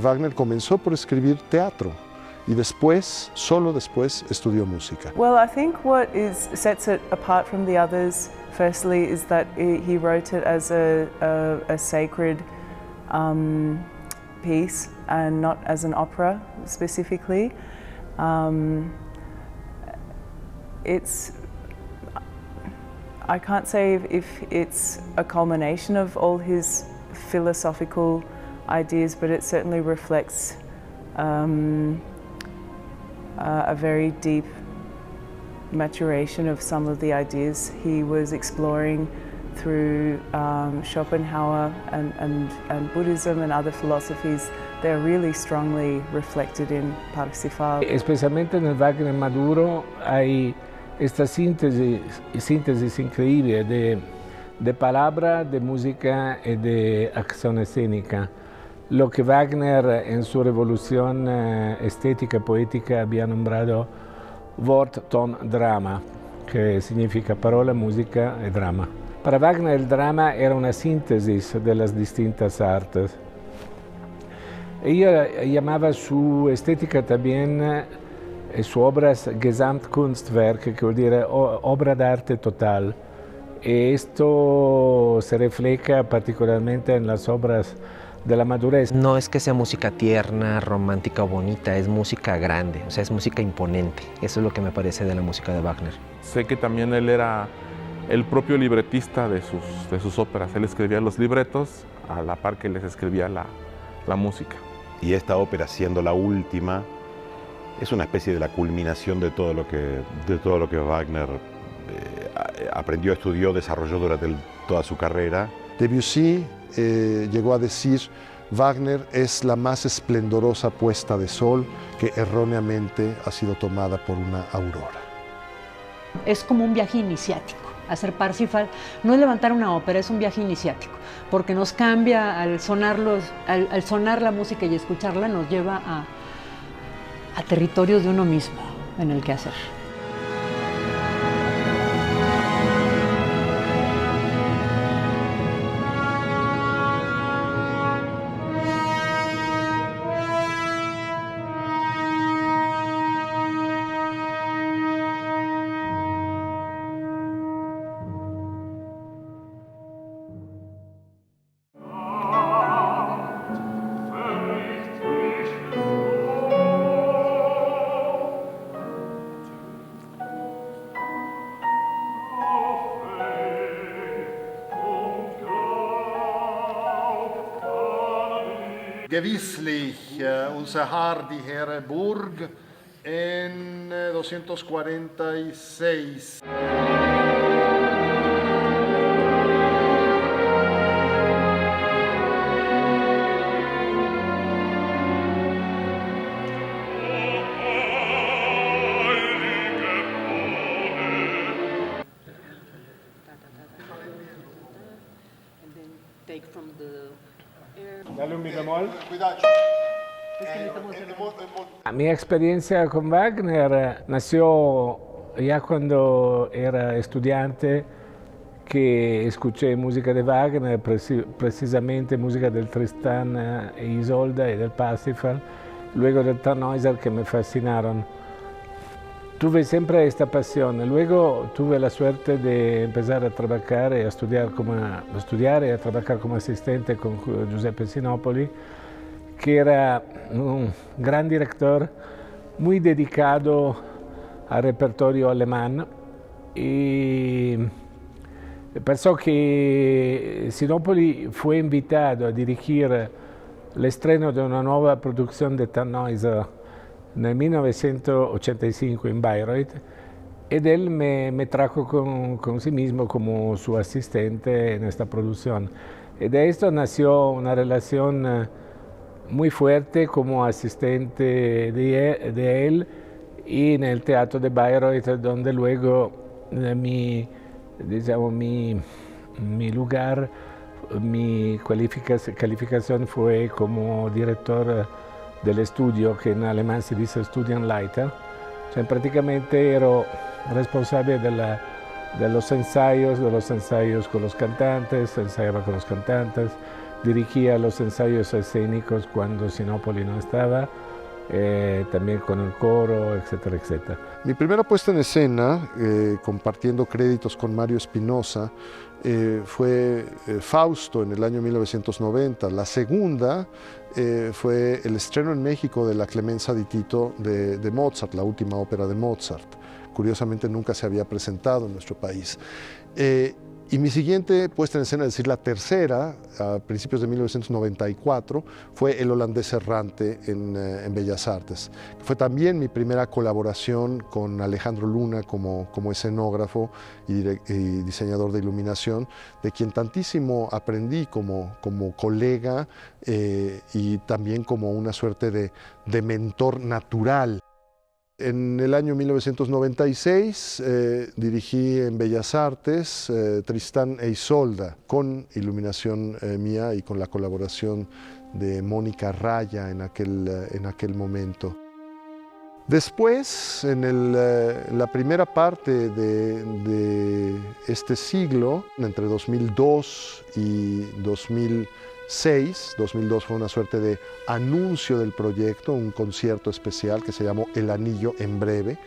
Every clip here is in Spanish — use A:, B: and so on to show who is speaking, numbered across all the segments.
A: Wagner comenzó por escribir teatro y después, solo después, estudió música.
B: Well, I think what sets it apart from the others, firstly, is that he wrote it as a sacred piece and not as an opera specifically. I can't say if it's a culmination of all his philosophical ideas, but it certainly reflects a very deep maturation of some of the ideas he was exploring through Schopenhauer and Buddhism and other philosophies. They're really strongly reflected in Parsifal.
C: Especialmente nel Wagner maduro hay esta síntesis increíble de palabra, de música y de acción escénica. Lo que Wagner en su revolución estética poética había nombrado Wort, Ton, Drama, que significa parola, música y drama. Para Wagner el drama era una síntesis de las distintas artes. Ella llamaba su estética también, su obras Gesamtkunstwerk, que quiere decir obra d'arte total. Y esto se refleja particularmente en las obras de la madurez.
D: No es que sea música tierna, romántica o bonita, es música grande, o sea, es música imponente. Eso es lo que me parece de la música de Wagner.
E: Sé que también él era el propio libretista de sus óperas. Él escribía los libretos a la par que les escribía la música.
F: Y esta ópera, siendo la última, es una especie de la culminación de todo lo que Wagner aprendió, estudió, desarrolló durante toda su carrera.
A: Debussy llegó a decir: Wagner es la más esplendorosa puesta de sol que erróneamente ha sido tomada por una aurora.
G: Es como un viaje iniciático. Hacer Parsifal no es levantar una ópera, es un viaje iniciático, porque nos cambia al sonar la música y escucharla, nos lleva a territorios de uno mismo en el que hacer.
H: Gewisslich, unser Herr, die Herrenburg, en 246.
C: Dale un mi bemol. Mi experiencia con Wagner nació ya cuando era estudiante, que escuché música de Wagner, precisamente música del Tristan e Isolda y del Parsifal, luego del Tannhäuser, que me fascinaron. Tuve siempre esta pasión. Luego tuve la suerte de empezar a trabajar y a estudiar y a trabajar como asistente con Giuseppe Sinopoli, que era un gran director, muy dedicado al repertorio alemán. Y pensó que Sinopoli fue invitado a dirigir el estreno de una nueva producción de Tannhäuser nel 1985 in Bayreuth, ed él me trajo con sí mismo como su asistente en esta producción. Y de esto nació una relación muy fuerte como asistente de él y en el Teatro de Bayreuth, donde luego mi lugar, mi calificación fue como director del estudio, que en alemán se dice Studienleiter. Cioè, prácticamente ero responsable de los ensayos con los cantantes, ensayaba con los cantantes, dirigía los ensayos escénicos cuando Sinopoli no estaba, también con el coro, etcétera, etcétera.
A: Mi primera puesta en escena, compartiendo créditos con Mario Espinosa, fue Fausto en el año 1990. La segunda fue el estreno en México de La Clemenza di Tito de Mozart, la última ópera de Mozart. Curiosamente nunca se había presentado en nuestro país. Y mi siguiente puesta en escena, es decir, la tercera, a principios de 1994, fue El Holandés Errante en Bellas Artes. Fue también mi primera colaboración con Alejandro Luna como escenógrafo y diseñador de iluminación, de quien tantísimo aprendí como colega y también como una suerte de mentor natural. En el año 1996 dirigí en Bellas Artes Tristán e Isolda, con iluminación mía y con la colaboración de Mónica Raya en aquel momento. Después, en la primera parte de este siglo, entre 2002 y 2002 fue una suerte de anuncio del proyecto, un concierto especial que se llamó El Anillo en Breve.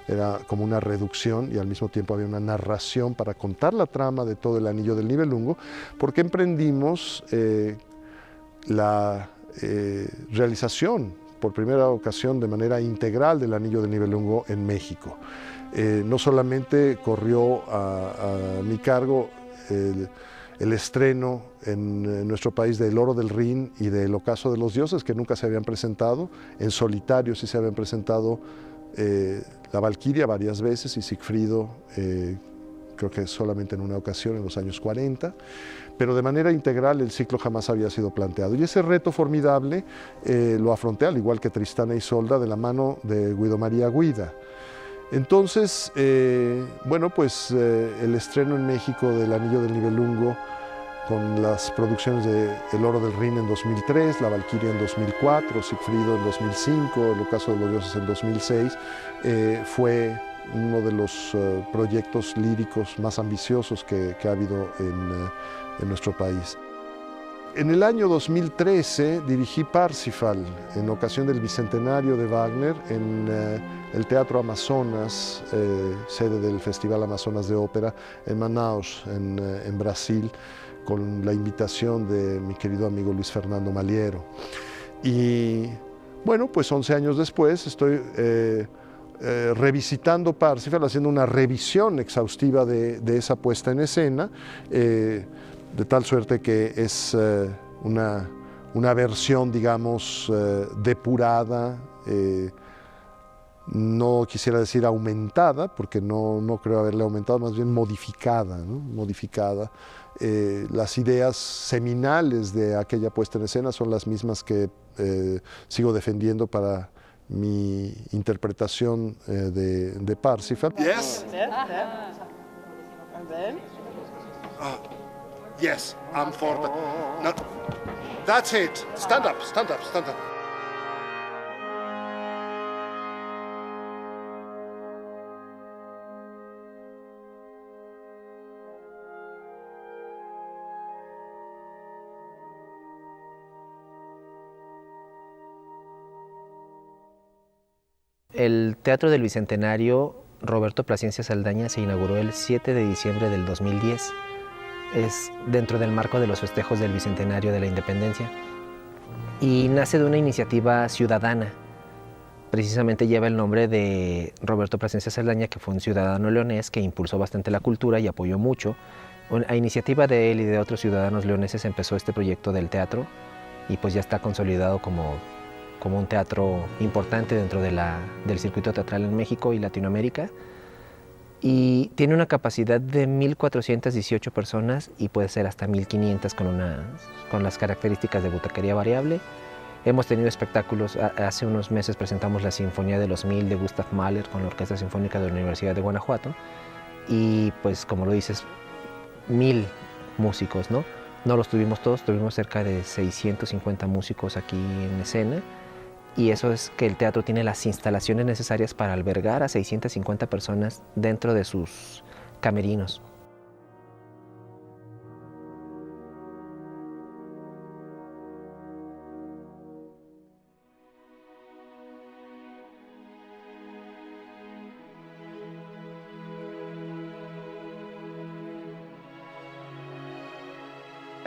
A: Era como una reducción y al mismo tiempo había una narración para contar la trama de todo el Anillo del Nibelungo, porque emprendimos la realización por primera ocasión de manera integral del Anillo del Nibelungo en México. No solamente corrió a mi cargo el estreno en nuestro país de El Oro del Rin y de El Ocaso de los Dioses, que nunca se habían presentado. En solitario sí se habían presentado La Valquiria varias veces y Sigfrido, creo que solamente en una ocasión en los años 40, pero de manera integral el ciclo jamás había sido planteado. Y ese reto formidable lo afronté, al igual que Tristán e Isolda, de la mano de Guido María Guida. Entonces, bueno, pues el estreno en México del Anillo del Nibelungo, con las producciones de El Oro del Rin en 2003, La Valquiria en 2004, Sigfrido en 2005, El Ocaso de los Dioses en 2006, fue uno de los proyectos líricos más ambiciosos que ha habido en nuestro país. En el año 2013 dirigí Parsifal en ocasión del bicentenario de Wagner en el Teatro Amazonas, sede del Festival Amazonas de Ópera, en Manaus, en Brasil, con la invitación de mi querido amigo Luis Fernando Maliero. Y bueno, pues 11 años después estoy revisitando Parsifal, haciendo una revisión exhaustiva de esa puesta en escena, de tal suerte que es una versión, digamos, depurada, no quisiera decir aumentada, porque no creo haberle aumentado, más bien modificada, ¿no? Modificada. Las ideas seminales de aquella puesta en escena son las mismas que sigo defendiendo para mi interpretación de Parsifal.
H: Yes? And then? Yes, I'm for the... No, that's it. Stand up, stand up, stand up.
D: El Teatro del Bicentenario Roberto Plascencia Saldaña se inauguró el 7 de diciembre del 2010. Es dentro del marco de los festejos del Bicentenario de la Independencia y nace de una iniciativa ciudadana. Precisamente lleva el nombre de Roberto Plascencia Saldaña, que fue un ciudadano leonés que impulsó bastante la cultura y apoyó mucho. A iniciativa de él y de otros ciudadanos leoneses empezó este proyecto del teatro y pues ya está consolidado como un teatro importante dentro del circuito teatral en México y Latinoamérica. Y tiene una capacidad de 1.418 personas y puede ser hasta 1.500 con las características de butaquería variable. Hemos tenido espectáculos, hace unos meses presentamos la Sinfonía de los 1000 de Gustav Mahler con la Orquesta Sinfónica de la Universidad de Guanajuato y pues como lo dices, 1000 músicos, ¿no? No los tuvimos todos, tuvimos cerca de 650 músicos aquí en escena. Y eso es que el teatro tiene las instalaciones necesarias para albergar a 650 personas dentro de sus camerinos.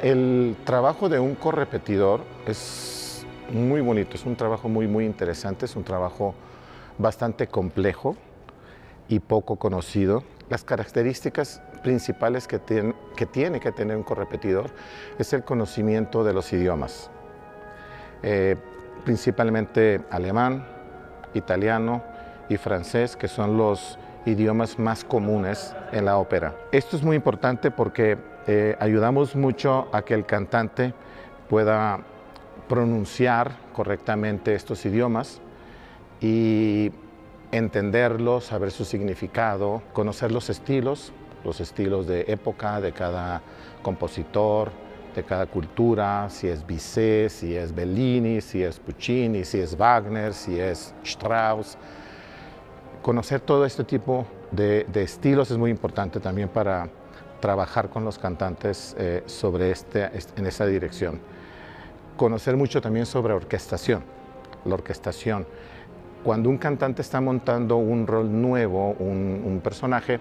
I: El trabajo de un correpetidor es muy bonito, es un trabajo muy interesante, es un trabajo bastante complejo y poco conocido. Las características principales que tiene que tener un correpetidor es el conocimiento de los idiomas, principalmente alemán, italiano y francés, que son los idiomas más comunes en la ópera. Esto es muy importante porque ayudamos mucho a que el cantante pueda pronunciar correctamente estos idiomas y entenderlos, saber su significado, conocer los estilos de época de cada compositor, de cada cultura, si es Bizet, si es Bellini, si es Puccini, si es Wagner, si es Strauss. Conocer todo este tipo de estilos es muy importante también para trabajar con los cantantes en esa dirección. Conocer mucho también sobre orquestación, la orquestación. Cuando un cantante está montando un rol nuevo, un personaje,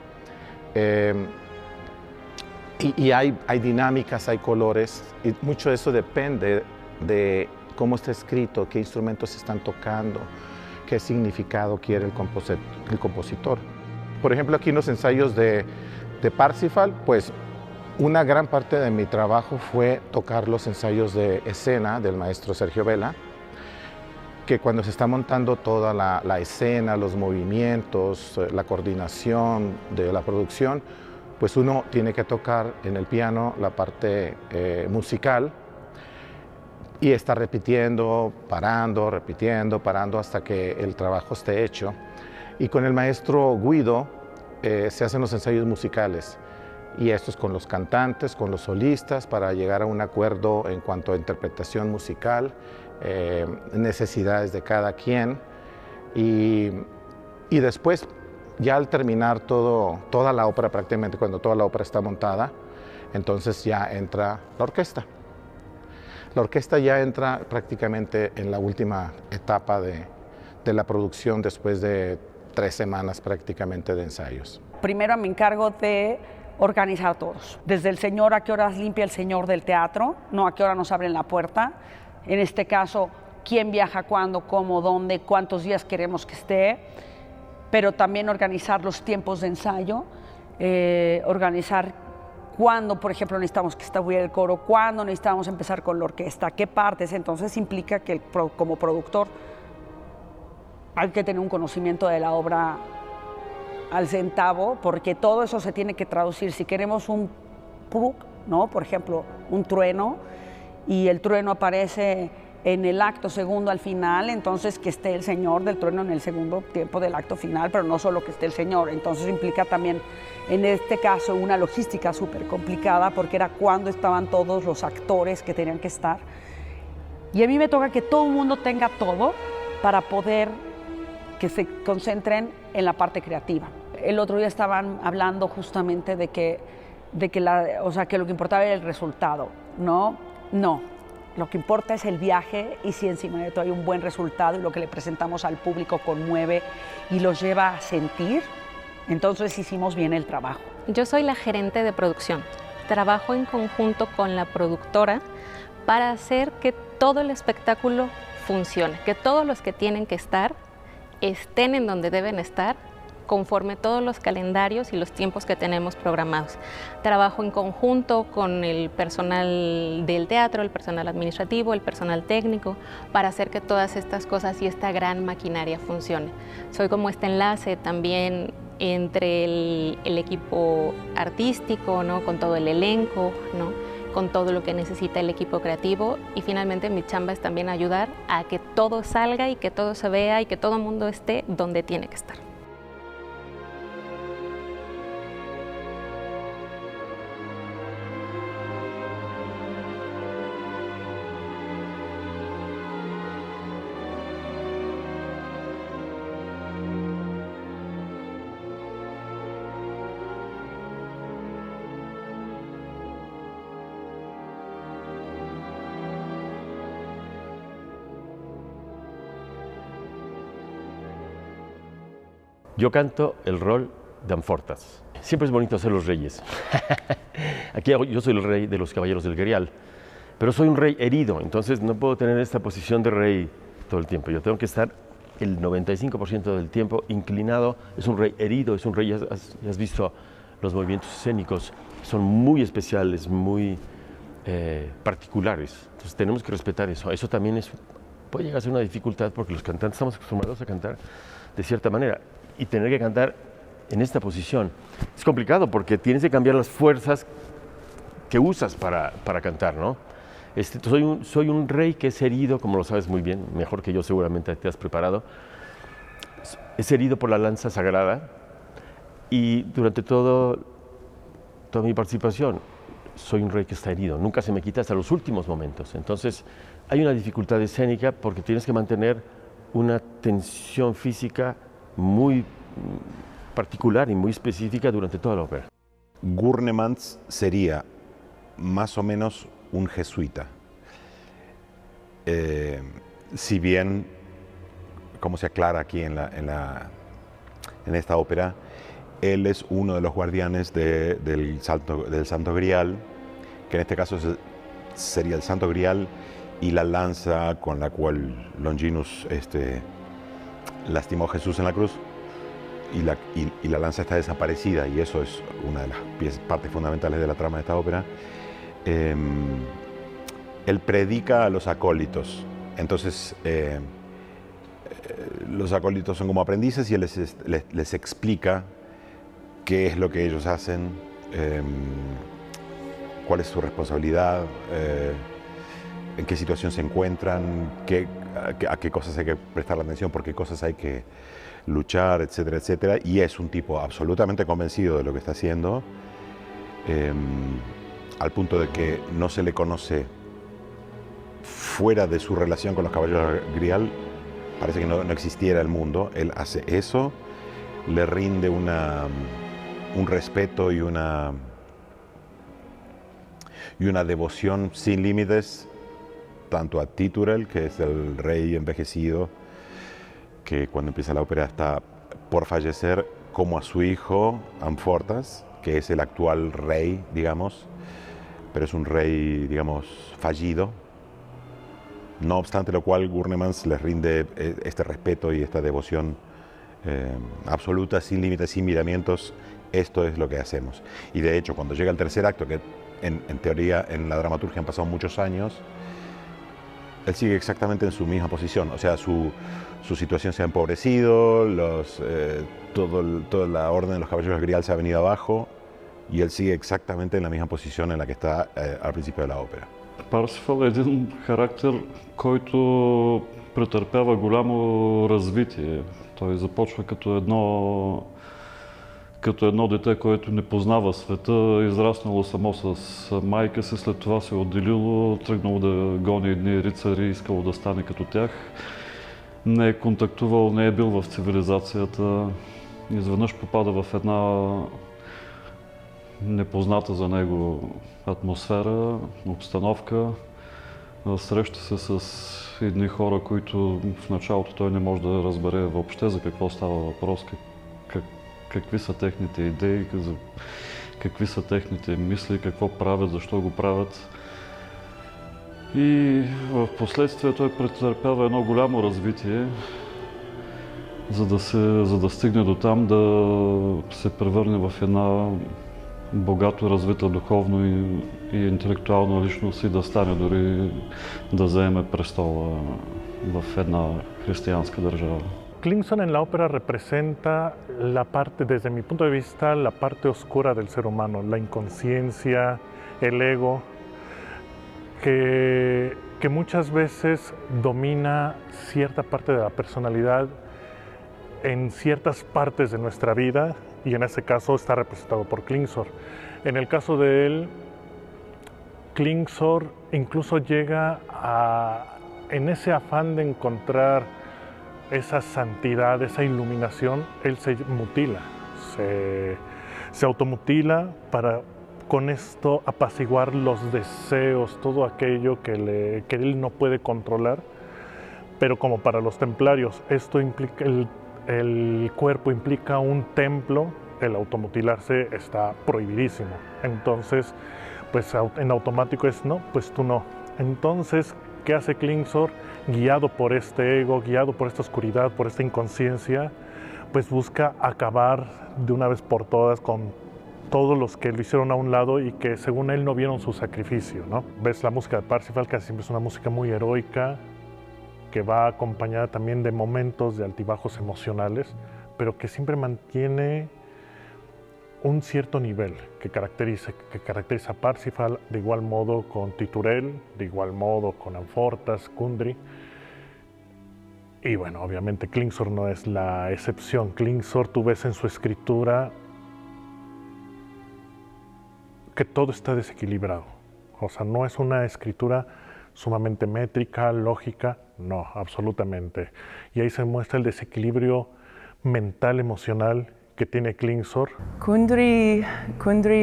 I: y hay dinámicas, hay colores, y mucho de eso depende de cómo está escrito, qué instrumentos se están tocando, qué significado quiere el compositor. Por ejemplo, aquí en los ensayos de Parsifal, pues una gran parte de mi trabajo fue tocar los ensayos de escena del maestro Sergio Vela, que cuando se está montando toda la escena, los movimientos, la coordinación de la producción, pues uno tiene que tocar en el piano la parte musical y está repitiendo, parando, repitiendo, parando hasta que el trabajo esté hecho. Y con el maestro Guido se hacen los ensayos musicales, y esto es con los cantantes, con los solistas, para llegar a un acuerdo en cuanto a interpretación musical, necesidades de cada quien, y después, ya al terminar toda la ópera, prácticamente cuando toda la ópera está montada, entonces ya entra la orquesta. La orquesta ya entra prácticamente en la última etapa de la producción, después de 3 semanas prácticamente de ensayos.
J: Primero me encargo de organizar todos, desde el señor, a qué horas limpia el señor del teatro, no a qué hora nos abren la puerta, en este caso, quién viaja, cuándo, cómo, dónde, cuántos días queremos que esté, pero también organizar los tiempos de ensayo, organizar cuándo, por ejemplo, necesitamos que estuviera el coro, cuándo necesitamos empezar con la orquesta, qué partes. Entonces implica que como productor hay que tener un conocimiento de la obra al centavo, porque todo eso se tiene que traducir. Si queremos un Prug, ¿no? Por ejemplo, un trueno, y el trueno aparece en el acto segundo al final, entonces que esté el señor del trueno en el segundo tiempo del acto final, pero no solo que esté el señor. Entonces implica también, en este caso, una logística súper complicada, porque era cuando estaban todos los actores que tenían que estar. Y a mí me toca que todo el mundo tenga todo para poder que se concentren en la parte creativa. El otro día estaban hablando justamente de que lo que importaba era el resultado. No, lo que importa es el viaje, y si encima de todo hay un buen resultado y lo que le presentamos al público conmueve y los lleva a sentir, entonces hicimos bien el trabajo.
K: Yo soy la gerente de producción. Trabajo en conjunto con la productora para hacer que todo el espectáculo funcione, que todos los que tienen que estar estén en donde deben estar, conforme todos los calendarios y los tiempos que tenemos programados. Trabajo en conjunto con el personal del teatro, el personal administrativo, el personal técnico, para hacer que todas estas cosas y esta gran maquinaria funcione. Soy como este enlace también entre el equipo artístico, ¿no? Con todo el elenco, ¿no? Con todo lo que necesita el equipo creativo, y finalmente mi chamba es también ayudar a que todo salga y que todo se vea y que todo el mundo esté donde tiene que estar.
L: Yo canto el rol de Amfortas. Siempre es bonito ser los reyes. Aquí yo soy el rey de los caballeros del Grial, pero soy un rey herido, entonces no puedo tener esta posición de rey todo el tiempo. Yo tengo que estar el 95% del tiempo inclinado. Es un rey herido, es un rey, has visto los movimientos escénicos, son muy especiales, muy particulares. Entonces tenemos que respetar eso. Eso también puede llegar a ser una dificultad porque los cantantes estamos acostumbrados a cantar de cierta manera y tener que cantar en esta posición es complicado porque tienes que cambiar las fuerzas que usas para cantar, ¿no? Soy un rey que es herido, como lo sabes muy bien, mejor que yo seguramente te has preparado. Es herido por la lanza sagrada y durante toda mi participación soy un rey que está herido, nunca se me quita hasta los últimos momentos. Entonces hay una dificultad escénica porque tienes que mantener una tensión física muy particular y muy específica durante toda la ópera.
F: Gurnemanz sería más o menos un jesuita. Si bien, como se aclara aquí en esta ópera, él es uno de los guardianes del Santo Grial, que en este caso sería el Santo Grial y la lanza con la cual Longinus lastimó a Jesús en la cruz. Y la lanza está desaparecida, y eso es una de las partes fundamentales de la trama de esta ópera. Él predica a los acólitos, entonces los acólitos son como aprendices y él les explica qué es lo que ellos hacen, cuál es su responsabilidad, en qué situación se encuentran, a qué cosas hay que prestar atención, por qué cosas hay que luchar, etcétera, etcétera. Y es un tipo absolutamente convencido de lo que está haciendo, al punto de que no se le conoce fuera de su relación con los caballeros Grial. Parece que no existiera el mundo. Él hace eso, le rinde un respeto y una devoción sin límites, tanto a Titurel, que es el rey envejecido, que cuando empieza la ópera está por fallecer, como a su hijo Amfortas, que es el actual rey, digamos, pero es un rey, digamos, fallido. No obstante lo cual, Gurnemanz les rinde este respeto y esta devoción absoluta, sin límites, sin miramientos. Esto es lo que hacemos. Y de hecho, cuando llega el tercer acto, que en teoría en la dramaturgia han pasado muchos años, él sigue exactamente en su misma posición. O sea, su situación se ha empobrecido, toda la orden de los caballeros Grial se ha venido abajo, y él sigue exactamente en la misma posición en la que está al principio de la ópera.
M: Парсифал е един характер, който претърпява голямо развитие. Той започва като едно дете, което не познава света, израснало само с майка си, след това се отделило, тръгнало да гони едни рицари, искало да стане като тях. Не е контактувал, не е бил в цивилизацията. Изведнъж попада в една непозната за него атмосфера, обстановка. Среща се с едни хора, които в началото той не може да разбере въобще за какво става въпрос, какви са техните идеи, какви са техните мисли, какво правят, защо го правят. И в последствие той претърпява едно голямо развитие, за да стигне до там да се превърне в една богато развита духовно и интелектуална личност и да стане дори да заеме престола в една християнска държава.
N: Klingson en la ópera representa la parte, desde mi punto de vista, la parte oscura del ser humano, la inconsciencia, el ego, que muchas veces domina cierta parte de la personalidad en ciertas partes de nuestra vida, y en ese caso está representado por Klingsor. En el caso de él, Klingsor incluso llega en ese afán de encontrar esa santidad, esa iluminación, él se mutila, se automutila para con esto apaciguar los deseos, todo aquello que él no puede controlar. Pero como para los templarios esto implica, el cuerpo implica un templo el automutilarse está prohibidísimo. Entonces, pues en automático es no, pues tú no. Entonces, ¿qué hace Klingsor? Guiado por este ego, guiado por esta oscuridad, por esta inconsciencia, pues busca acabar de una vez por todas con todos los que lo hicieron a un lado y que según él no vieron su sacrificio, ¿no? Ves la música de Parsifal, casi siempre es una música muy heroica, que va acompañada también de momentos de altibajos emocionales, pero que siempre mantiene un cierto nivel que caracteriza a Parsifal, de igual modo con Titurel, de igual modo con Amfortas, Kundry. Y bueno, obviamente Klingsor no es la excepción. Klingsor, tú ves en su escritura que todo está desequilibrado. O sea, no es una escritura sumamente métrica, lógica, no, absolutamente. Y ahí se muestra el desequilibrio mental, emocional que tiene Klingsor.
B: Kundry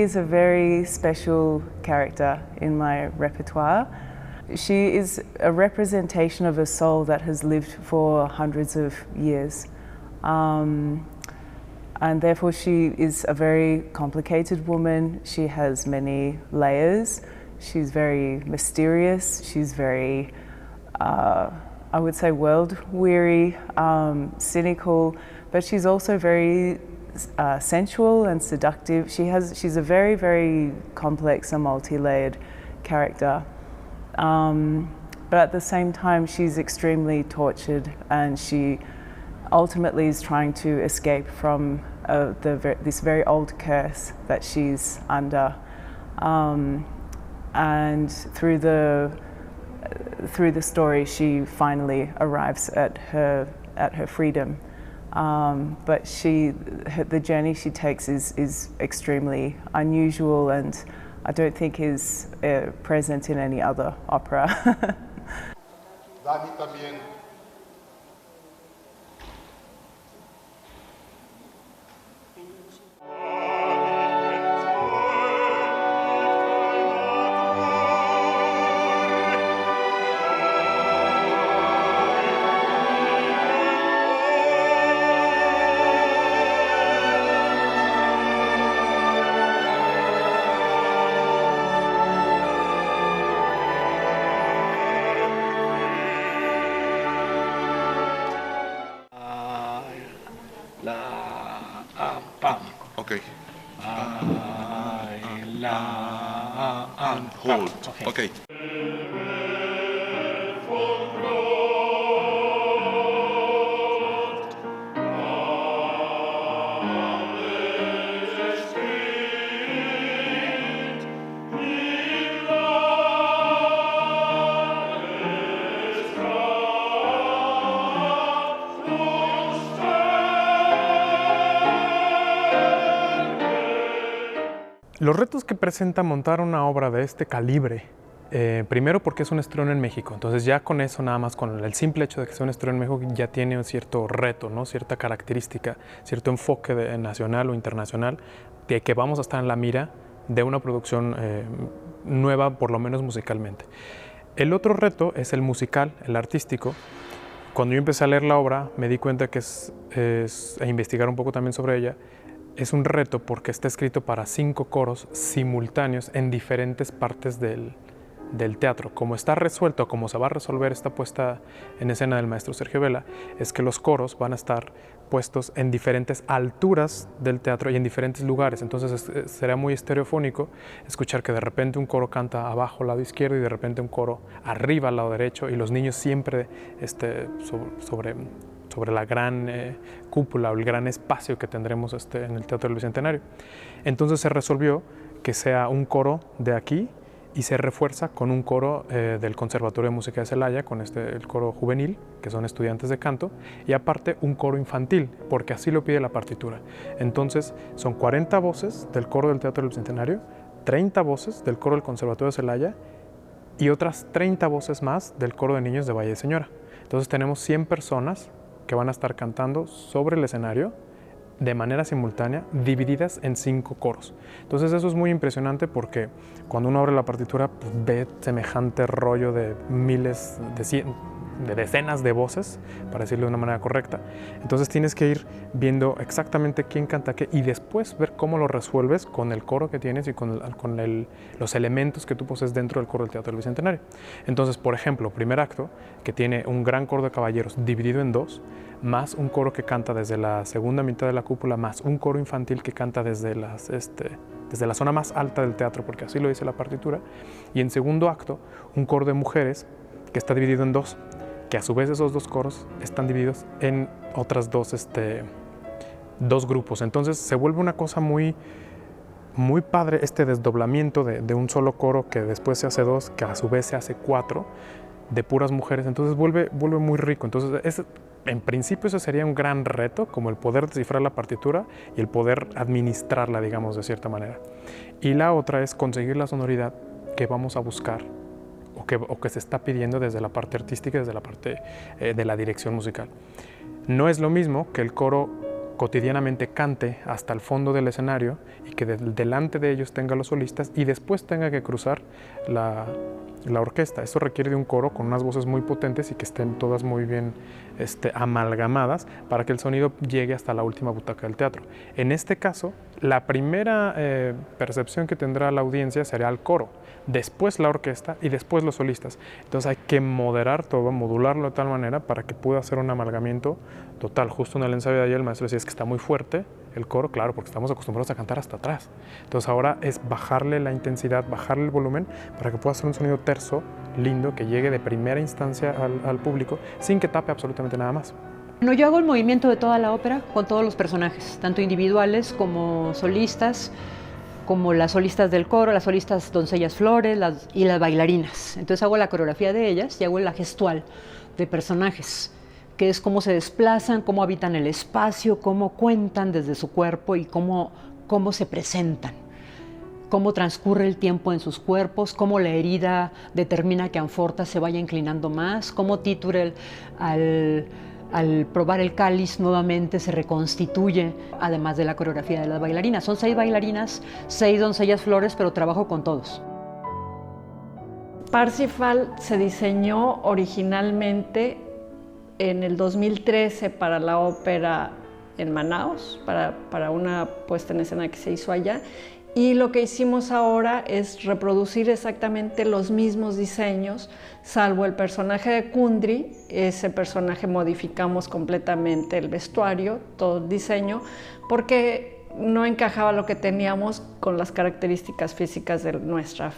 B: is a very special character in my repertoire. She is a representation of a soul that has lived for hundreds of years. And therefore she is a very complicated woman. She has many layers. She's very mysterious. She's very, I would say, world-weary, cynical, but she's also very sensual and seductive. She's a very, very complex and multi-layered character. But at the same time, she's extremely tortured, and she ultimately is trying to escape from this very old curse that she's under. And through the story, she finally arrives at her freedom. But the journey she takes is extremely unusual, and I don't think is present in any other opera.
H: Dani también. Okay. And hold. Okay.
O: Los retos que presenta montar una obra de este calibre, primero porque es un estreno en México, entonces ya con eso, nada más con el simple hecho de que sea un estreno en México, ya tiene un cierto reto, ¿no? Cierta característica, cierto enfoque nacional o internacional, de que vamos a estar en la mira de una producción nueva, por lo menos musicalmente. El otro reto es el musical, el artístico. Cuando yo empecé a leer la obra, me di cuenta que a investigar un poco también sobre ella, es un reto porque está escrito para 5 coros simultáneos en diferentes partes del teatro. Como está resuelto, como se va a resolver esta puesta en escena del maestro Sergio Vela, es que los coros van a estar puestos en diferentes alturas del teatro y en diferentes lugares. Entonces será muy estereofónico escuchar que de repente un coro canta abajo al lado izquierdo y de repente un coro arriba al lado derecho, y los niños siempre sobre la gran cúpula o el gran espacio que tendremos en el Teatro del Bicentenario. Entonces se resolvió que sea un coro de aquí y se refuerza con un coro del Conservatorio de Música de Celaya, con el coro juvenil, que son estudiantes de canto, y aparte un coro infantil, porque así lo pide la partitura. Entonces son 40 voces del coro del Teatro del Bicentenario, 30 voces del coro del Conservatorio de Celaya y otras 30 voces más del coro de niños de Valle de Señora. Entonces tenemos 100 personas que van a estar cantando sobre el escenario de manera simultánea, divididas en 5 coros. Entonces eso es muy impresionante porque cuando uno abre la partitura, pues, ve semejante rollo de miles, decenas de voces, para decirlo de una manera correcta. Entonces tienes que ir viendo exactamente quién canta qué y después ver cómo lo resuelves con el coro que tienes y con los elementos que tú posees dentro del coro del Teatro del Bicentenario. Entonces, por ejemplo, primer acto, que tiene un gran coro de caballeros dividido en dos, más un coro que canta desde la segunda mitad de la cúpula, más un coro infantil que canta desde la zona más alta del teatro, porque así lo dice la partitura, y en segundo acto, un coro de mujeres que está dividido en dos, que a su vez esos dos coros están divididos en otras dos grupos. Entonces se vuelve una cosa muy padre este desdoblamiento de un solo coro que después se hace dos, que a su vez se hace cuatro, de puras mujeres. Entonces vuelve muy rico. Entonces en principio ese sería un gran reto, como el poder descifrar la partitura y el poder administrarla, digamos, de cierta manera. Y la otra es conseguir la sonoridad que vamos a buscar o que se está pidiendo desde la parte artística y desde la parte de la dirección musical. No es lo mismo que el coro cotidianamente cante hasta el fondo del escenario y que delante de ellos tenga los solistas y después tenga que cruzar la orquesta. Eso requiere de un coro con unas voces muy potentes y que estén todas muy bien amalgamadas para que el sonido llegue hasta la última butaca del teatro. En este caso, la primera percepción que tendrá la audiencia será el coro, después la orquesta y después los solistas. Entonces hay que moderar todo, modularlo de tal manera para que pueda hacer un amalgamiento total. Justo en el ensayo de ayer el maestro decía es que está muy fuerte el coro, claro, porque estamos acostumbrados a cantar hasta atrás. Entonces ahora es bajarle la intensidad, bajarle el volumen para que pueda hacer un sonido terso, lindo, que llegue de primera instancia al público sin que tape absolutamente nada más.
G: No, yo hago el movimiento de toda la ópera con todos los personajes, tanto individuales como solistas, como las solistas del coro, las solistas doncellas flores y las bailarinas. Entonces hago la coreografía de ellas y hago la gestual de personajes, que es cómo se desplazan, cómo habitan el espacio, cómo cuentan desde su cuerpo y cómo se presentan, cómo transcurre el tiempo en sus cuerpos, cómo la herida determina que Anforta se vaya inclinando más, cómo Títurel al probar el cáliz nuevamente se reconstituye, además de la coreografía de las bailarinas. Son 6 bailarinas, 6 doncellas flores, pero trabajo con todos.
P: Parsifal se diseñó originalmente en el 2013 para la ópera en Manaos, para una puesta en escena que se hizo allá. Y lo que hicimos ahora es reproducir exactamente los mismos diseños, salvo el personaje de Kundry. Ese personaje modificamos completamente el vestuario, todo el diseño, porque no encajaba lo que teníamos con las características físicas de nuestra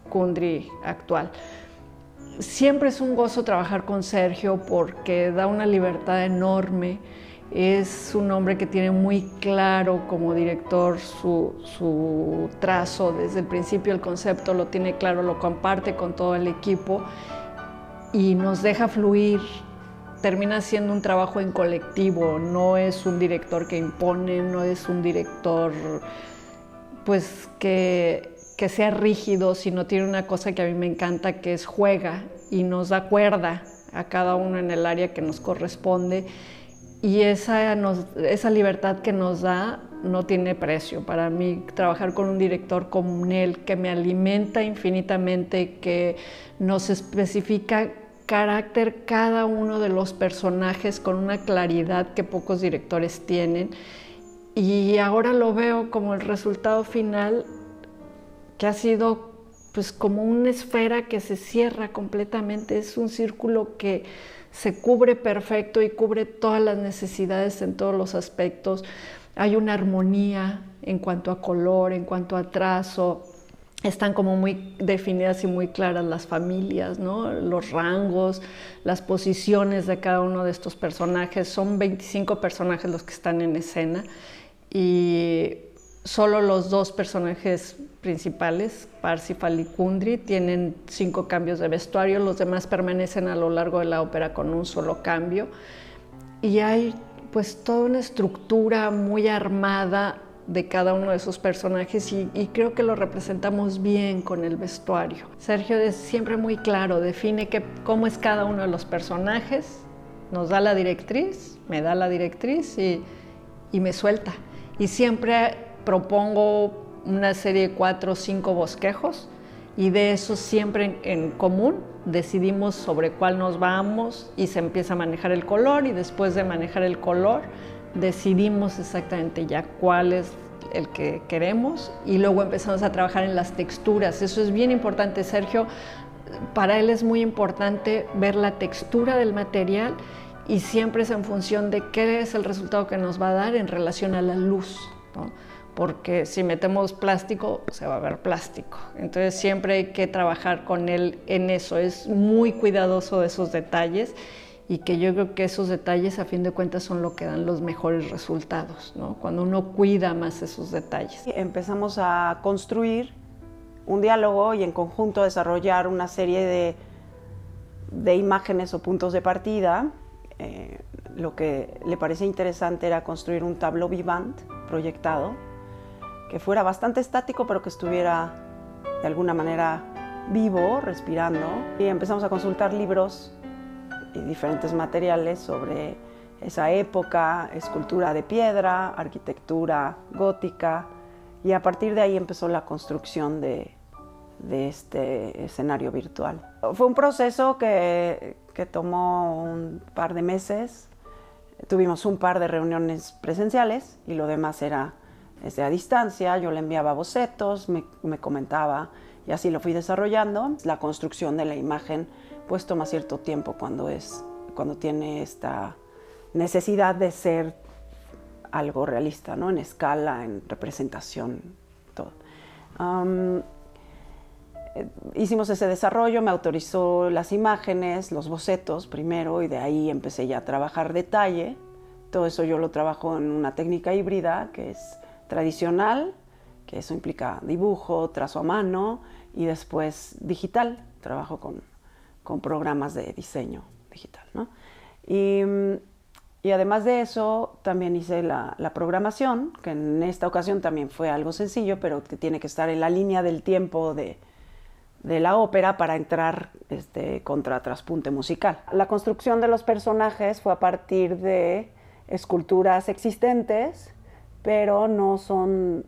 P: Kundry actual. Siempre es un gozo trabajar con Sergio porque da una libertad enorme. Es un hombre que tiene muy claro como director su trazo. Desde el principio el concepto lo tiene claro, lo comparte con todo el equipo y nos deja fluir. Termina siendo un trabajo en colectivo, no es un director que impone, no es un director pues que sea rígido, sino tiene una cosa que a mí me encanta, que es juega y nos da cuerda a cada uno en el área que nos corresponde. Y esa libertad que nos da no tiene precio. Para mí, trabajar con un director como él, que me alimenta infinitamente, que nos especifica carácter cada uno de los personajes con una claridad que pocos directores tienen. Y ahora lo veo como el resultado final, que ha sido pues como una esfera que se cierra completamente. Es un círculo que se cubre perfecto y cubre todas las necesidades en todos los aspectos. Hay una armonía en cuanto a color, en cuanto a trazo. Están como muy definidas y muy claras las familias, ¿no? Los rangos, las posiciones de cada uno de estos personajes. Son 25 personajes los que están en escena y solo los 2 personajes principales, Parsifal y Kundry, tienen 5 cambios de vestuario, los demás permanecen a lo largo de la ópera con un solo cambio. Y hay pues toda una estructura muy armada de cada uno de esos personajes y creo que lo representamos bien con el vestuario. Sergio es siempre muy claro, define cómo es cada uno de los personajes, nos da la directriz, me da la directriz y me suelta. Y siempre propongo una serie de 4 o 5 bosquejos y de eso siempre en común decidimos sobre cuál nos vamos y se empieza a manejar el color y después de manejar el color decidimos exactamente ya cuál es el que queremos y luego empezamos a trabajar en las texturas. Eso es bien importante. Sergio, para él es muy importante ver la textura del material y siempre es en función de qué es el resultado que nos va a dar en relación a la luz, ¿no? Porque si metemos plástico, se va a ver plástico. Entonces siempre hay que trabajar con él en eso. Es muy cuidadoso de esos detalles y que yo creo que esos detalles a fin de cuentas son lo que dan los mejores resultados, ¿no? Cuando uno cuida más esos detalles.
Q: Empezamos a construir un diálogo y en conjunto desarrollar una serie de imágenes o puntos de partida. Lo que le parecía interesante era construir un tableau vivant proyectado, que fuera bastante estático, pero que estuviera de alguna manera vivo, respirando. Y empezamos a consultar libros y diferentes materiales sobre esa época, escultura de piedra, arquitectura gótica, y a partir de ahí empezó la construcción de este escenario virtual. Fue un proceso que tomó un par de meses. Tuvimos un par de reuniones presenciales y lo demás era a distancia. Yo le enviaba bocetos, me comentaba y así lo fui desarrollando. La construcción de la imagen pues toma cierto tiempo cuando tiene esta necesidad de ser algo realista, ¿no? En escala, en representación, todo. Hicimos ese desarrollo, me autorizó las imágenes, los bocetos primero, y de ahí empecé ya a trabajar detalle. Todo eso yo lo trabajo en una técnica híbrida que es tradicional, que eso implica dibujo, trazo a mano, y después digital. Trabajo con programas de diseño digital, ¿no? Y además de eso, también hice la programación, que en esta ocasión también fue algo sencillo, pero que tiene que estar en la línea del tiempo de la ópera para entrar contra traspunte musical. La construcción de los personajes fue a partir de esculturas existentes, pero no son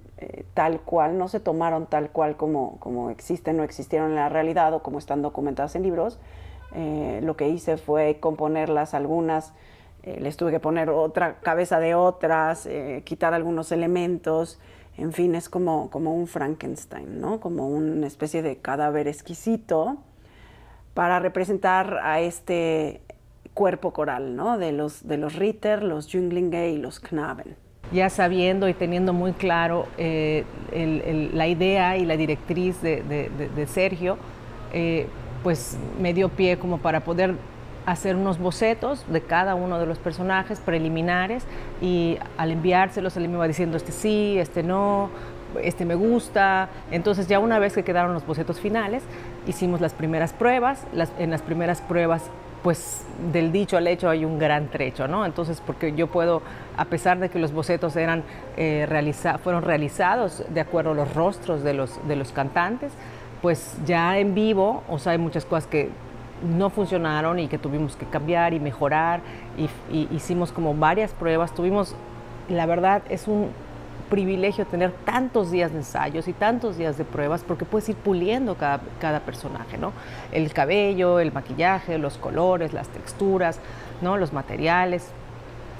Q: tal cual, no se tomaron tal cual como existen o existieron en la realidad o como están documentadas en libros. Lo que hice fue componerlas algunas, les tuve que poner otra cabeza de otras, quitar algunos elementos. En fin, es como un Frankenstein, ¿no? Como una especie de cadáver exquisito para representar a este cuerpo coral, ¿no? De los Ritter, los Jünglinge y los Knaben.
R: Ya sabiendo y teniendo muy claro la idea y la directriz de Sergio, pues me dio pie como para poder hacer unos bocetos de cada uno de los personajes preliminares, y al enviárselos él me iba diciendo sí, no, me gusta. Entonces ya una vez que quedaron los bocetos finales, hicimos las primeras pruebas. En las primeras pruebas, pues del dicho al hecho hay un gran trecho, ¿no? Entonces, porque yo puedo, a pesar de que los bocetos fueron realizados de acuerdo a los rostros de los cantantes, pues ya en vivo, o sea, hay muchas cosas que no funcionaron y que tuvimos que cambiar y mejorar, y hicimos como varias pruebas. La verdad es un privilegio tener tantos días de ensayos y tantos días de pruebas, porque puedes ir puliendo cada personaje, ¿no? El cabello, el maquillaje, los colores, las texturas, ¿no? Los materiales.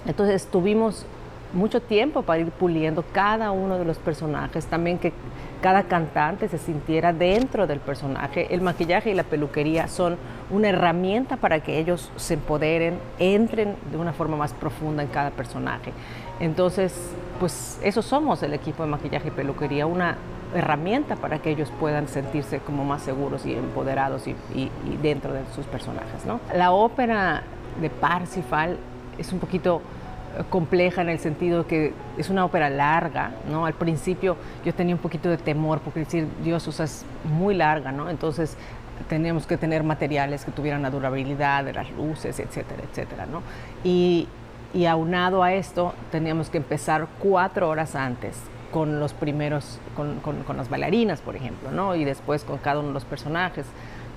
R: Entonces tuvimos mucho tiempo para ir puliendo cada uno de los personajes, también que cada cantante se sintiera dentro del personaje. El maquillaje y la peluquería son una herramienta para que ellos se empoderen, entren de una forma más profunda en cada personaje. Entonces, pues eso somos el equipo de maquillaje y peluquería, una herramienta para que ellos puedan sentirse como más seguros y empoderados y dentro de sus personajes, ¿no? La ópera de Parsifal es un poquito compleja en el sentido que es una ópera larga, ¿no? Al principio yo tenía un poquito de temor porque decir, Dios, o sea, es muy larga, ¿no? Entonces teníamos que tener materiales que tuvieran la durabilidad de las luces, etcétera, etcétera, ¿no? Y aunado a esto, teníamos que empezar 4 horas antes con los primeros, con las bailarinas, por ejemplo, ¿no? Y después con cada uno de los personajes.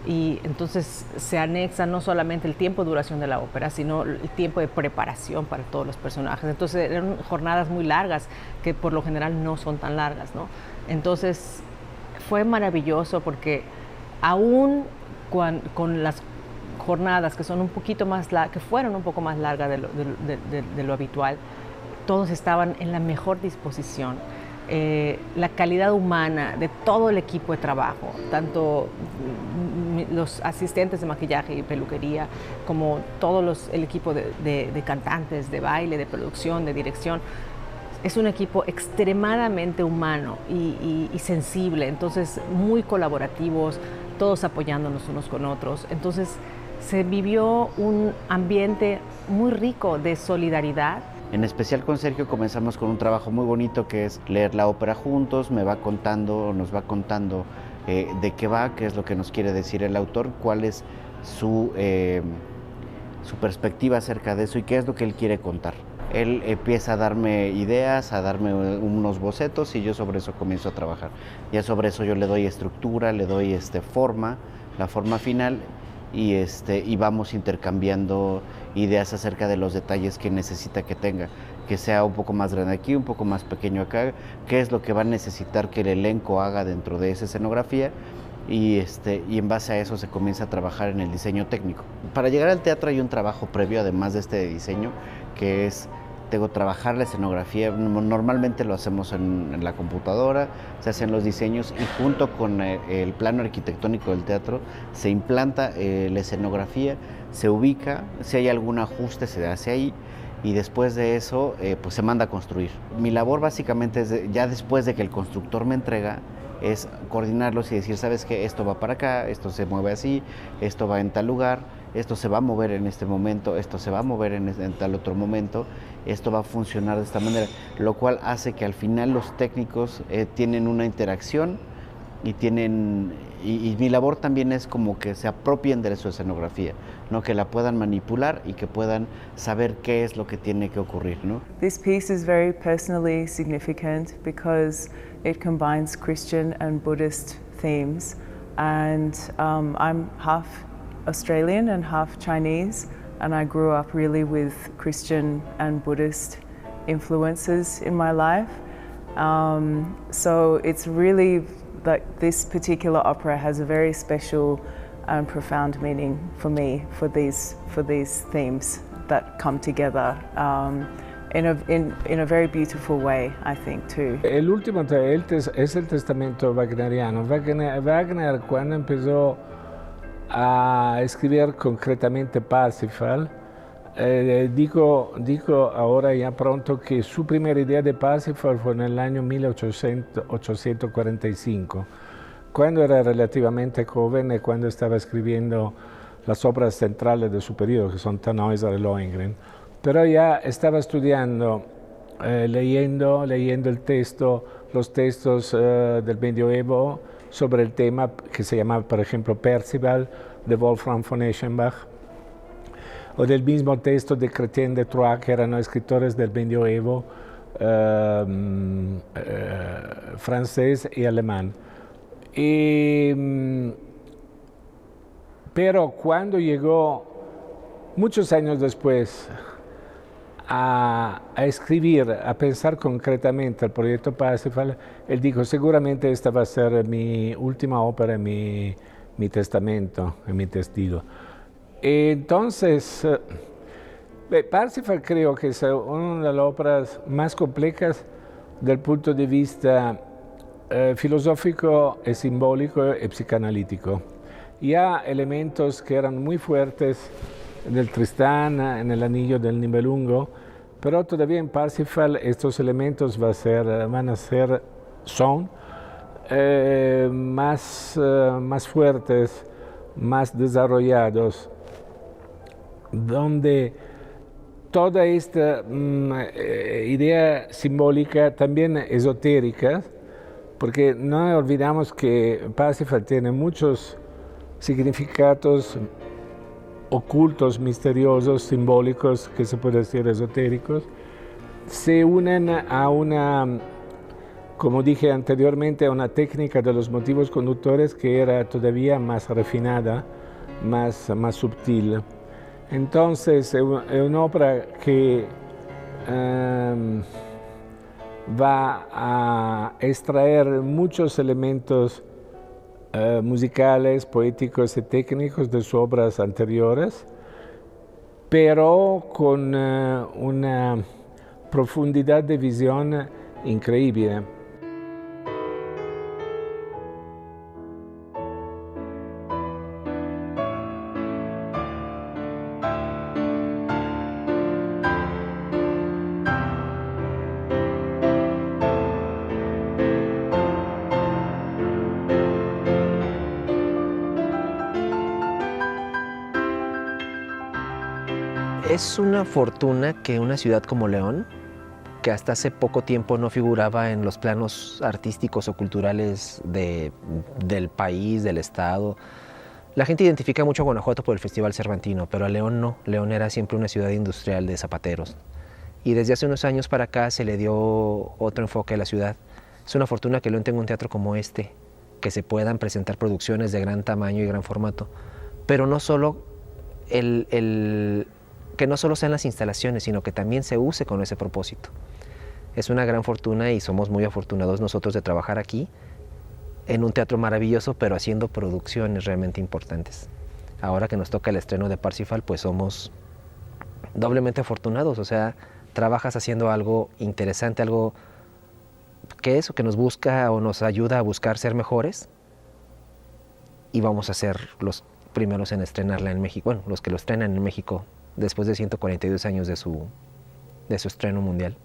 R: Y entonces se anexa no solamente el tiempo de duración de la ópera, sino el tiempo de preparación para todos los personajes. Entonces eran jornadas muy largas, que por lo general no son tan largas, ¿no? Entonces fue maravilloso porque aún con las jornadas que son un poquito más que fueron un poco más largas de lo habitual, todos estaban en la mejor disposición. La calidad humana de todo el equipo de trabajo, tanto los asistentes de maquillaje y peluquería, como el equipo de cantantes, de baile, de producción, de dirección, es un equipo extremadamente humano y sensible, entonces muy colaborativos, todos apoyándonos unos con otros. Entonces se vivió un ambiente muy rico de solidaridad.
S: En especial con Sergio comenzamos con un trabajo muy bonito que es leer la ópera juntos, nos va contando de qué va, qué es lo que nos quiere decir el autor, cuál es su perspectiva acerca de eso y qué es lo que él quiere contar. Él empieza a darme ideas, a darme unos bocetos y yo sobre eso comienzo a trabajar. Ya sobre eso yo le doy estructura, le doy forma, la forma final y vamos intercambiando ideas acerca de los detalles que necesita que tenga, que sea un poco más grande aquí, un poco más pequeño acá, qué es lo que va a necesitar que el elenco haga dentro de esa escenografía y en base a eso se comienza a trabajar en el diseño técnico. Para llegar al teatro hay un trabajo previo, además de este diseño, que es trabajar la escenografía. Normalmente lo hacemos en la computadora, se hacen los diseños y junto con el plano arquitectónico del teatro se implanta la escenografía, se ubica, si hay algún ajuste se hace ahí y después de eso pues se manda a construir. Mi labor básicamente es ya después de que el constructor me entrega, es coordinarlos y decir, ¿sabes qué? Esto va para acá, esto se mueve así, esto va en tal lugar, esto se va a mover en este momento, esto se va a mover en tal otro momento, esto va a funcionar de esta manera, lo cual hace que al final los técnicos tienen una interacción y mi labor también es como que se apropien de su escenografía, ¿no? Que la puedan manipular y que puedan saber qué es lo que tiene que ocurrir, ¿no?
B: This piece is very personally significant because it combines Christian and Buddhist themes, and I'm half Australian and half Chinese, and I grew up really with Christian and Buddhist influences in my life. So it's really like this particular opera has a very special and profound meaning for me, for these themes that come together in a very beautiful way, I think, too.
C: El último es el testamento wagneriano. Wagner cuando empezó a escribir concretamente Parsifal, digo ahora ya pronto que su primera idea de Parsifal fue en el año 1845, cuando era relativamente joven y cuando estaba escribiendo las obras centrales de su periodo, que son Tannhäuser y Lohengrin. Pero ya estaba estudiando, leyendo los textos del Medioevo sobre el tema que se llamaba, por ejemplo, Percival, de Wolfram von Eschenbach, o del mismo texto de Chrétien de Troyes, que eran escritores del Medioevo francés y alemán. Pero cuando llegó, muchos años después, a escribir, a pensar concretamente el proyecto Parsifal, él dijo, seguramente esta va a ser mi última ópera, mi testamento, mi testigo. Entonces, Parsifal creo que es una de las óperas más complejas del punto de vista filosófico, simbólico y psicanalítico. Ya elementos que eran muy fuertes en el Tristán, en el Anillo del Nibelungo, pero todavía en Parsifal estos elementos son más fuertes, más desarrollados, donde toda esta idea simbólica, también esotérica, porque no olvidamos que Parsifal tiene muchos significados ocultos, misteriosos, simbólicos, que se puede decir esotéricos, se unen a una, como dije anteriormente, a una técnica de los motivos conductores que era todavía más refinada, más sutil. Entonces, es una ópera que va a extraer muchos elementos musicales, poéticos y técnicos de sus obras anteriores, pero con una profundidad de visión increíble.
D: Es una fortuna que una ciudad como León, que hasta hace poco tiempo no figuraba en los planos artísticos o culturales del país, del estado. La gente identifica mucho a Guanajuato por el Festival Cervantino, pero a León no. León era siempre una ciudad industrial de zapateros. Y desde hace unos años para acá se le dio otro enfoque a la ciudad. Es una fortuna que León tenga un teatro como este, que se puedan presentar producciones de gran tamaño y gran formato, pero no solo que no solo sean las instalaciones, sino que también se use con ese propósito. Es una gran fortuna y somos muy afortunados nosotros de trabajar aquí, en un teatro maravilloso, pero haciendo producciones realmente importantes. Ahora que nos toca el estreno de Parsifal, pues somos doblemente afortunados, o sea, trabajas haciendo algo interesante, algo que nos busca o nos ayuda a buscar ser mejores, y vamos a ser los primeros en estrenarla en México, bueno, los que lo estrenan en México después de 142 años de su estreno mundial.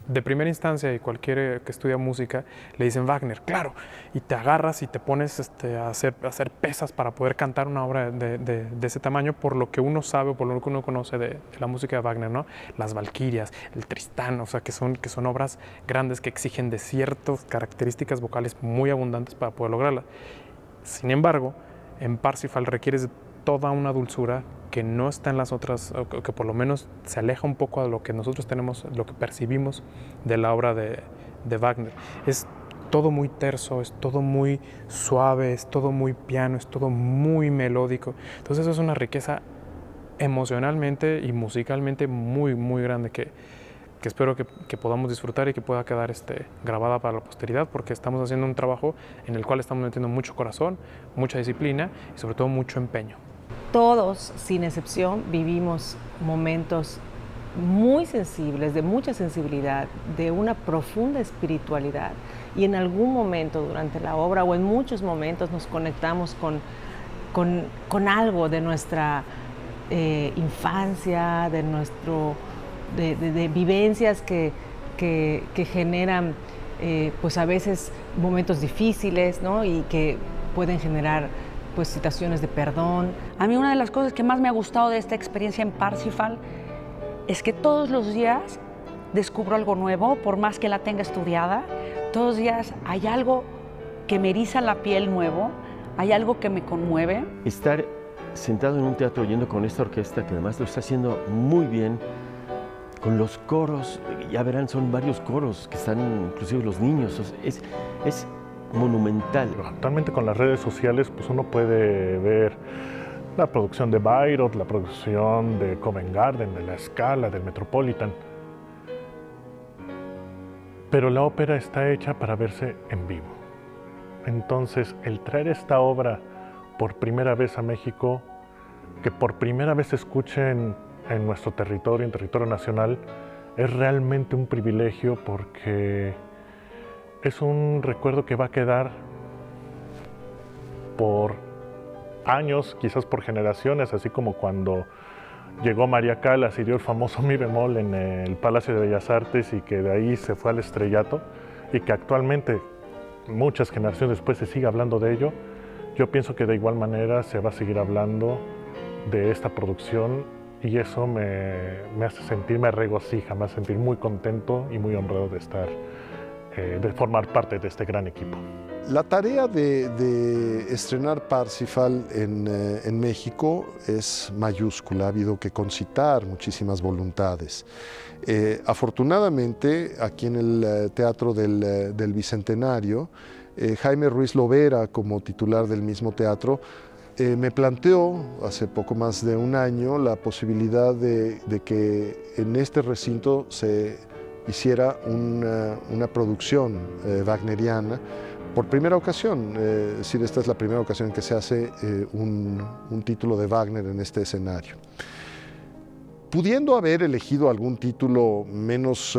O: De primera instancia, y cualquiera que estudia música, le dicen Wagner, claro, y te agarras y te pones a hacer pesas para poder cantar una obra de ese tamaño, por lo que uno sabe o por lo que uno conoce de la música de Wagner, ¿no? Las Valquirias, el Tristán, o sea, que son obras grandes que exigen de ciertas características vocales muy abundantes para poder lograrlas. Sin embargo, en Parsifal requieres de toda una dulzura que no está en las otras, o que por lo menos se aleja un poco de lo que nosotros tenemos, lo que percibimos de la obra de Wagner. Es todo muy terso, es todo muy suave, es todo muy piano, es todo muy melódico. Entonces eso es una riqueza emocionalmente y musicalmente muy, muy grande que espero que podamos disfrutar y que pueda quedar grabada para la posteridad, porque estamos haciendo un trabajo en el cual estamos metiendo mucho corazón, mucha disciplina y sobre todo mucho empeño.
R: Todos, sin excepción, vivimos momentos muy sensibles, de mucha sensibilidad, de una profunda espiritualidad, y en algún momento durante la obra o en muchos momentos nos conectamos con algo de nuestra infancia, de vivencias que generan pues a veces momentos difíciles, ¿no? Y que pueden generar pues situaciones de perdón.
J: A mí una de las cosas que más me ha gustado de esta experiencia en Parsifal es que todos los días descubro algo nuevo, por más que la tenga estudiada. Todos los días hay algo que me eriza la piel nuevo, hay algo que me conmueve.
L: Estar sentado en un teatro oyendo con esta orquesta, que además lo está haciendo muy bien, con los coros, ya verán, son varios coros que están, inclusive los niños, es monumental.
N: Actualmente con las redes sociales pues uno puede ver la producción de Bayreuth, la producción de Covent Garden, de La Scala, del Metropolitan. Pero la ópera está hecha para verse en vivo. Entonces, el traer esta obra por primera vez a México, que por primera vez se escuche en nuestro territorio, en territorio nacional, es realmente un privilegio, porque es un recuerdo que va a quedar por años, quizás por generaciones, así como cuando llegó María Callas y dio el famoso mi bemol en el Palacio de Bellas Artes y que de ahí se fue al estrellato, y que actualmente, muchas generaciones después, se sigue hablando de ello. Yo pienso que de igual manera se va a seguir hablando de esta producción, y eso me hace sentir, me regocija, me hace sentir muy contento y muy honrado de formar parte de este gran equipo.
A: La tarea de estrenar Parsifal en México es mayúscula. Ha habido que concitar muchísimas voluntades. Afortunadamente, aquí en el Teatro del Bicentenario, Jaime Ruiz Lovera, como titular del mismo teatro, me planteó hace poco más de un año la posibilidad de que en este recinto se hiciera una producción wagneriana por primera ocasión, es decir, esta es la primera ocasión en que se hace un título de Wagner en este escenario. Pudiendo haber elegido algún título menos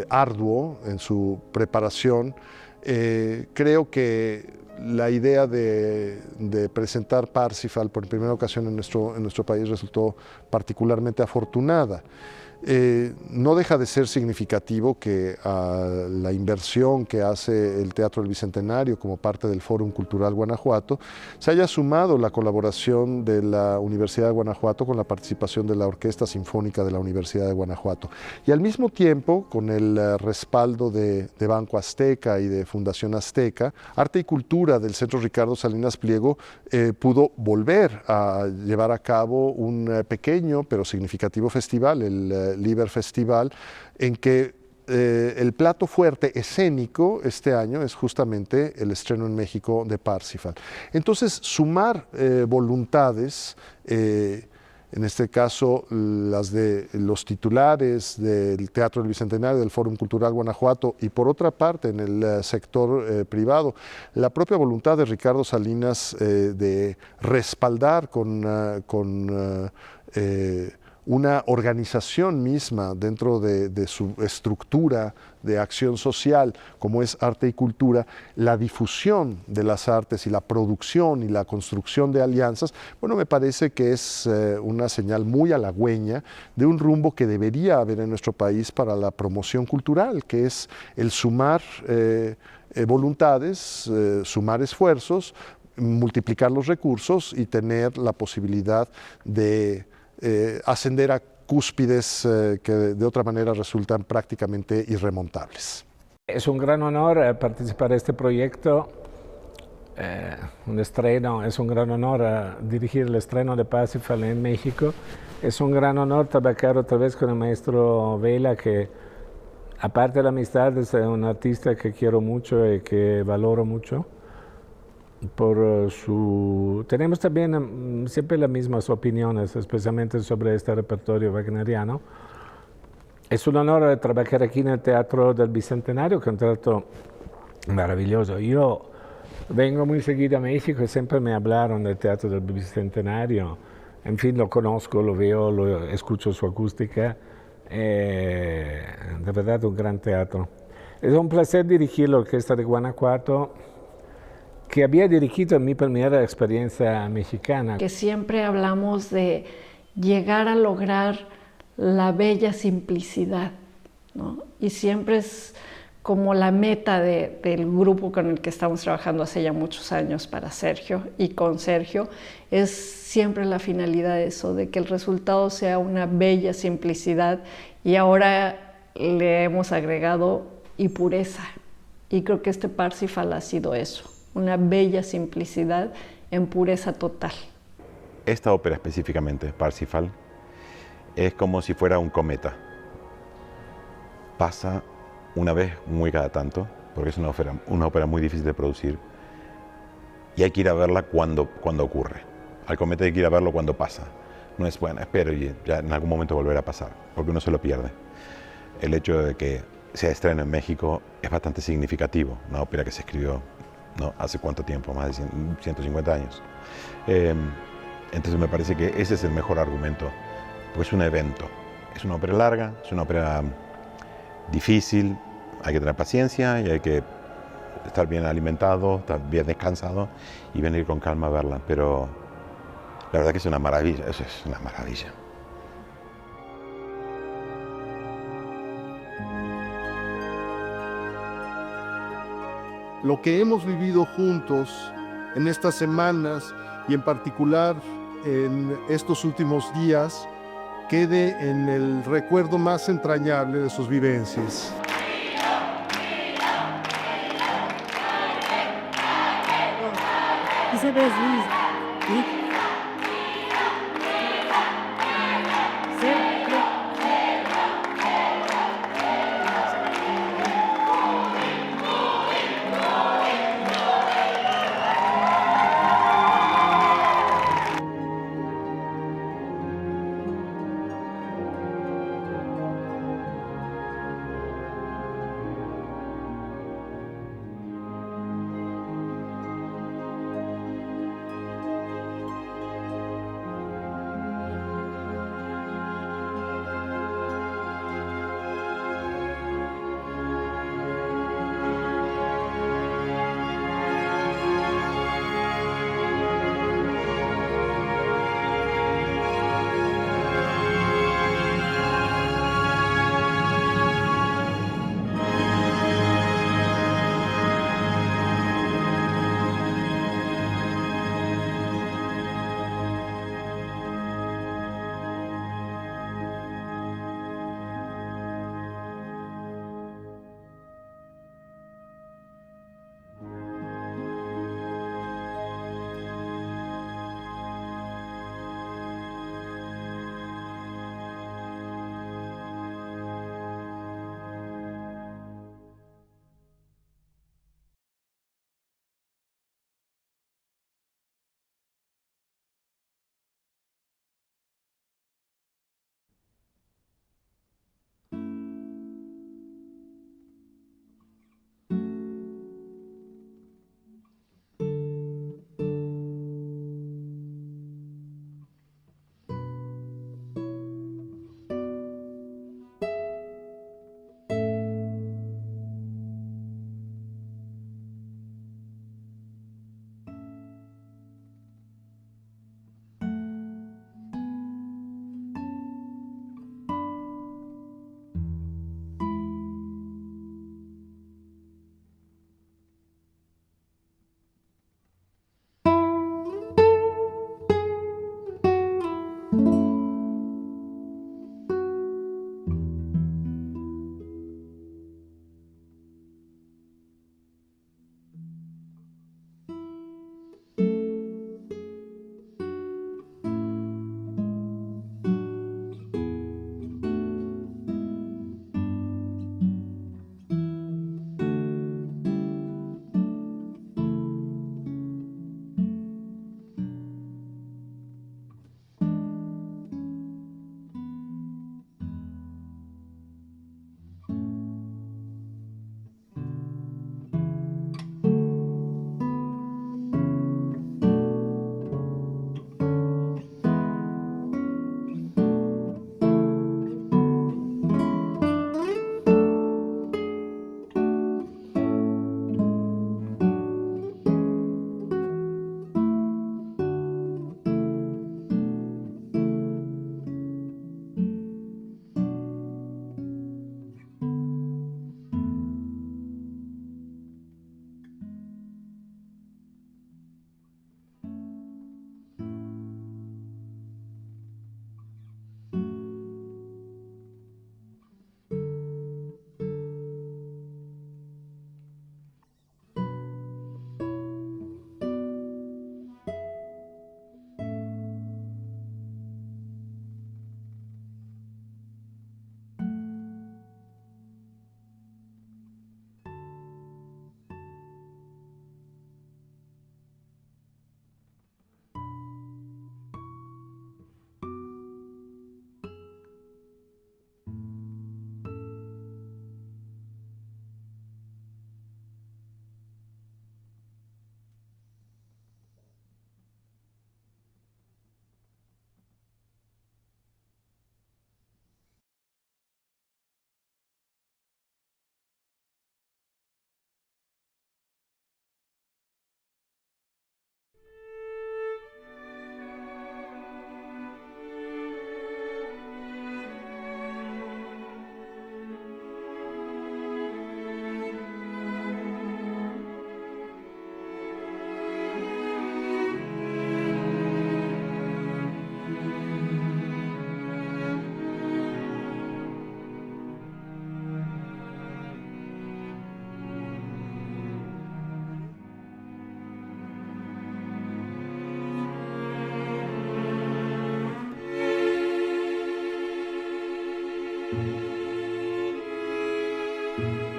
A: arduo en su preparación, creo que la idea de presentar Parsifal por primera ocasión en nuestro país resultó particularmente afortunada. No deja de ser significativo que a la inversión que hace el Teatro del Bicentenario como parte del Fórum Cultural Guanajuato se haya sumado la colaboración de la Universidad de Guanajuato con la participación de la Orquesta Sinfónica de la Universidad de Guanajuato. Y al mismo tiempo, con el respaldo de Banco Azteca y de Fundación Azteca, Arte y Cultura del Centro Ricardo Salinas Pliego pudo volver a llevar a cabo un pequeño pero significativo festival, el Liber Festival, en que el plato fuerte escénico este año es justamente el estreno en México de Parsifal. Entonces, sumar voluntades, en este caso las de los titulares del Teatro del Bicentenario, del Fórum Cultural Guanajuato, y por otra parte en el sector privado, la propia voluntad de Ricardo Salinas de respaldar con una organización misma dentro de su estructura de acción social, como es Arte y Cultura, la difusión de las artes y la producción y la construcción de alianzas, bueno, me parece que es una señal muy halagüeña de un rumbo que debería haber en nuestro país para la promoción cultural, que es el sumar voluntades, sumar esfuerzos, multiplicar los recursos y tener la posibilidad de ascender a cúspides que de otra manera resultan prácticamente irremontables.
C: Es un gran honor participar en este proyecto, un estreno, es un gran honor dirigir el estreno de Parsifal en México. Es un gran honor trabajar otra vez con el maestro Vela, que aparte de la amistad es un artista que quiero mucho y que valoro mucho. Tenemos también siempre las mismas opiniones, especialmente sobre este repertorio wagneriano. Es un honor trabajar aquí en el Teatro del Bicentenario, que es un teatro maravilloso. Yo vengo muy seguido a México y siempre me hablaron del Teatro del Bicentenario. En fin, lo conozco, lo veo, lo escucho su acústica. De verdad, un gran teatro. Es un placer dirigir la Orquesta de Guanajuato, que había dirigido en mi primera experiencia mexicana.
P: Que siempre hablamos de llegar a lograr la bella simplicidad, ¿no? Y siempre es como la meta del grupo con el que estamos trabajando hace ya muchos años para Sergio y con Sergio, es siempre la finalidad de eso, de que el resultado sea una bella simplicidad, y ahora le hemos agregado y pureza, y creo que este Parsifal ha sido eso. Una bella simplicidad en pureza total.
F: Esta ópera específicamente, Parsifal, es como si fuera un cometa. Pasa una vez muy cada tanto, porque es una ópera muy difícil de producir, y hay que ir a verla cuando ocurre. Al cometa hay que ir a verlo cuando pasa. No es, bueno, espero y ya en algún momento volverá a pasar, porque uno se lo pierde. El hecho de que se estrene en México es bastante significativo, una ópera que se escribió ¿no? ¿Hace cuánto tiempo? Más de 150 años. Entonces me parece que ese es el mejor argumento, porque es un evento. Es una ópera larga, es una ópera difícil, hay que tener paciencia y hay que estar bien alimentado, estar bien descansado y venir con calma a verla. Pero la verdad que es una maravilla, eso es una maravilla.
H: Lo que hemos vivido juntos en estas semanas y en particular en estos últimos días quede en el recuerdo más entrañable de sus vivencias.
A: Música